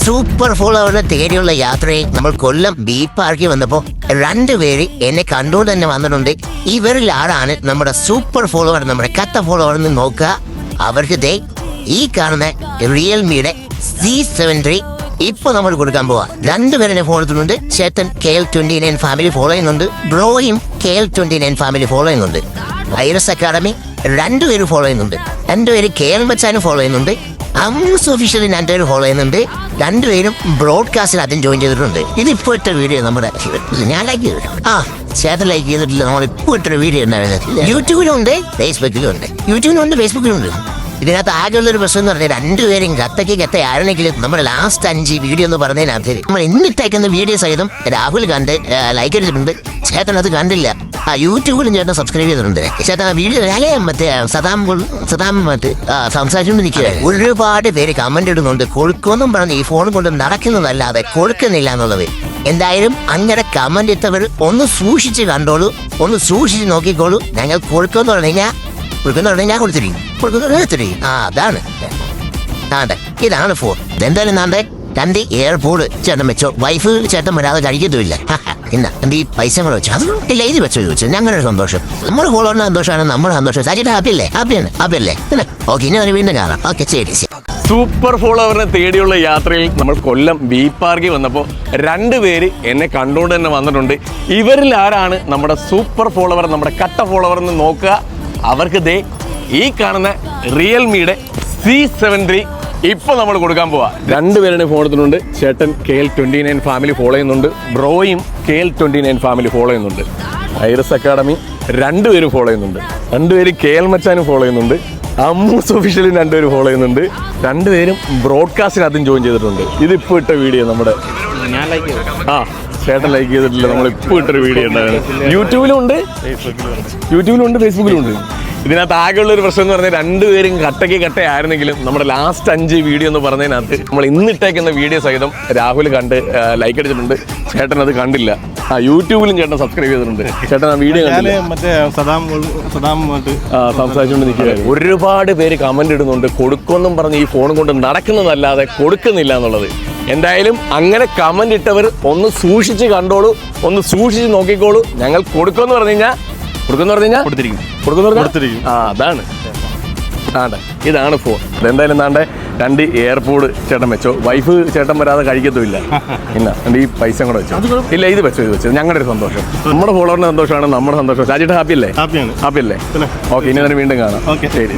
Super ഫോളോവറിനെ തേടിയുള്ള യാത്രയിൽ നമ്മൾ കൊല്ലം ബീ പാർക്കിൽ വന്നപ്പോൾ രണ്ടുപേര് എന്നെ കണ്ടുകൊണ്ട് തന്നെ വന്നിട്ടുണ്ട്. ഇവരിൽ ആരാണ് നമ്മുടെ സൂപ്പർ ഫോളോവർ, നമ്മുടെ കത്ത ഫോളോവർ എന്ന് നോക്കുക. അവർക്ക് ദേ ഈ കാണുന്ന റിയൽമിയുടെ C73 ഇപ്പൊ നമ്മൾ കൊടുക്കാൻ പോവാ. രണ്ടുപേരെ ഫോളോ ചെയ്യുന്നുണ്ട്. ചേട്ടൻ KL29 ഫാമിലി ഫോളോ ചെയ്യുന്നുണ്ട്, ബ്രോയും KL29 ഫാമിലി ഫോളോ ചെയ്യുന്നുണ്ട്. ഐറസ് അക്കാഡമി രണ്ടുപേര് ഫോളോ ചെയ്യുന്നുണ്ട്. രണ്ടുപേര് KL മച്ചാനും ഫോളോ ചെയ്യുന്നുണ്ട്. അമ്മൂസ് ഒഫീഷ്യലി രണ്ടുപേര് ഫോളോ ചെയ്യുന്നുണ്ട്. രണ്ടുപേരും ബ്രോഡ്കാസ്റ്റിൽ അതും ജോയിൻ ചെയ്തിട്ടുണ്ട്. ഇതിപ്പോ ഇട്ട വീഡിയോ നമ്മുടെ ഞാൻ ലൈക്ക് ചെയ്തിട്ടുണ്ട്. ചേട്ടൻ ലൈക്ക് ചെയ്തിട്ടില്ല. നമ്മളിപ്പോ ഇട്ടൊരു വീഡിയോ ഉണ്ടായിരുന്നത് യൂട്യൂബിലുണ്ട്, ഫേസ്ബുക്കിലും ഉണ്ട്. യൂട്യൂബിലുണ്ട്, ഫേസ്ബുക്കിലും ഉണ്ട്. ഇതിനകത്ത് ആകെയുള്ളൊരു പ്രശ്നം എന്ന് പറഞ്ഞാൽ രണ്ടുപേരും കത്ത ആരെങ്കിലും നമ്മുടെ ലാസ്റ്റ് 5 വീഡിയോ എന്ന് പറഞ്ഞതിനകത്ത് നമ്മൾ ഇന്നിട്ടേക്കുന്ന വീഡിയോ സഹിതം രാഹുൽ കണ്ട് ലൈക്ക് അടിച്ചിട്ടുണ്ട്. ചേട്ടൻ അത് കണ്ടില്ല. യൂട്യൂബിലും ചേട്ടൻ സബ്സ്ക്രൈബ് ചെയ്തിട്ടുണ്ട്. ചേട്ടൻ വീഡിയോ മറ്റേ സദാം സംസാരിച്ചുകൊണ്ട് നിൽക്കുക. ഒരുപാട് പേര് കമന്റ് ഇടുന്നുണ്ട്, കൊടുക്കുമെന്നും പറഞ്ഞ് ഈ ഫോൺ കൊണ്ട് നടക്കുന്നതല്ലാതെ കൊടുക്കുന്നില്ല എന്നുള്ളത്. എന്തായാലും അങ്ങനെ കമന്റ് ഇട്ടവർ ഒന്ന് സൂക്ഷിച്ച് കണ്ടോളൂ, ഒന്ന് സൂക്ഷിച്ച് നോക്കിക്കോളൂ. ഞങ്ങൾ കൊടുക്കുമെന്ന് പറഞ്ഞു കഴിഞ്ഞാൽ ഞാൻ കൊടുത്തിരിക്കും. അതാണ് ഇതാണ് ഫോൺ. എന്തായാലും നാണ്ടെ രണ്ട് എയർപോർട്ട് ചേട്ടൻ വെച്ചോ. വൈഫ് ചേട്ടൻ വരാതെ കഴിക്കത്തുമില്ല. എന്നാ എന്റെ ഈ പൈസ കൂടെ വെച്ചോ. അതില്ല ഇത് വെച്ചോ ചോദിച്ചു. ഞങ്ങളുടെ സന്തോഷം, നമ്മുടെ ഫോളോറിന്റെ സന്തോഷമാണ് നമ്മുടെ സന്തോഷം. സാജിട്ട് ഹാപ്പിയല്ലേ? ഓക്കെ, ഇനി ഒരു വീണ്ടും കാണാം. ഓക്കെ, ശരി. സൂപ്പർ ഫോളോവറിനെ തേടിയുള്ള യാത്രയിൽ നമ്മൾ കൊല്ലം ബീ പാർക്കിൽ വന്നപ്പോൾ രണ്ടുപേര് എന്നെ കണ്ടുകൊണ്ട് തന്നെ വന്നിട്ടുണ്ട്. ഇവരിൽ ആരാണ് നമ്മുടെ സൂപ്പർ ഫോളോവർ, നമ്മുടെ കട്ട ഫോളോവർ എന്ന് നോക്കുക. അവർക്ക് ദേ ഈ കാണുന്ന റിയൽമിയുടെ C73 ഇപ്പൊ നമ്മൾ കൊടുക്കാൻ പോവാ. രണ്ടുപേരുടെ ഫോൺ എടുത്തിട്ടുണ്ട്. ചേട്ടൻ KL29 ഫാമിലി ഫോളോ ചെയ്യുന്നുണ്ട്, ബ്രോയും KL29 ഫാമിലി ഫോളോ ചെയ്യുന്നുണ്ട്. ഐറസ് അക്കാഡമി രണ്ടുപേരും ഫോളോ ചെയ്യുന്നുണ്ട്. രണ്ടുപേര് KL മച്ചാനും ഫോളോ ചെയ്യുന്നുണ്ട്. അമ്മൂസ് ഒഫീഷ്യലും രണ്ടുപേരും ഫോളോ ചെയ്യുന്നുണ്ട്. രണ്ടുപേരും ബ്രോഡ്കാസ്റ്റിന് അതും ജോയിൻ ചെയ്തിട്ടുണ്ട്. ഇതിപ്പോ ഇട്ട വീഡിയോ നമ്മുടെ ചേട്ടൻ ലൈക്ക് ചെയ്തിട്ടില്ല. നമ്മളിപ്പോൾ ഇട്ടൊരു വീഡിയോ ഉണ്ടായിരുന്നു. യൂട്യൂബിലും ഉണ്ട്, ഫേസ്ബുക്കിലും ഉണ്ട്. ഇതിനകത്ത് ആകെയുള്ളൊരു പ്രശ്നം എന്ന് പറഞ്ഞാൽ രണ്ടുപേരും കട്ടയായിരുന്നെങ്കിലും നമ്മുടെ ലാസ്റ്റ് 5 വീഡിയോ എന്ന് പറഞ്ഞതിനകത്ത് നമ്മൾ ഇന്നിട്ടേക്കുന്ന വീഡിയോ സഹിതം രാഹുൽ കണ്ട് ലൈക്ക് അടിച്ചിട്ടുണ്ട്. ചേട്ടൻ അത് കണ്ടില്ല. യൂട്യൂബിലും ചേട്ടൻ സബ്സ്ക്രൈബ് ചെയ്തിട്ടുണ്ട്. ചേട്ടൻ ആ വീഡിയോ സംസാരിച്ചുകൊണ്ട് നിൽക്കുക. ഒരുപാട് പേര് കമന്റ് ഇടുന്നുണ്ട്, കൊടുക്കുമെന്നും പറഞ്ഞ് ഈ ഫോൺ കൊണ്ട് നടക്കുന്നതല്ലാതെ കൊടുക്കുന്നില്ല എന്നുള്ളത്. എന്തായാലും അങ്ങനെ കമന്റ് ഇട്ടവർ ഒന്ന് സൂക്ഷിച്ച് കണ്ടോളൂ, ഒന്ന് സൂക്ഷിച്ച് നോക്കിക്കോളൂ. ഞങ്ങൾ കൊടുക്കുമെന്ന് പറഞ്ഞു കഴിഞ്ഞാൽ കൊടുത്തിരിക്കും. അതാണ് ഇതാണ് ഫോൺ. എന്തായാലും നാണ്ടെ രണ്ട് എയർപോർട്ട് ചേട്ടൻ വെച്ചോ. വൈഫ് ചേട്ടൻ വരാതെ കഴിക്കത്തുമില്ല. ഇന്ന എൻ്റെ ഈ പൈസ കൂടെ വെച്ചോ. ഇല്ല, ഇത് വെച്ചോ. ഞങ്ങളുടെ ഒരു സന്തോഷം, നമ്മുടെ ഫോളോവറിന്റെ സന്തോഷമാണ് നമ്മുടെ സന്തോഷം. രാജിട്ട് ഹാപ്പിയല്ലേ? ഓക്കെ, ഇനി തന്നെ വീണ്ടും കാണാം. ശരി.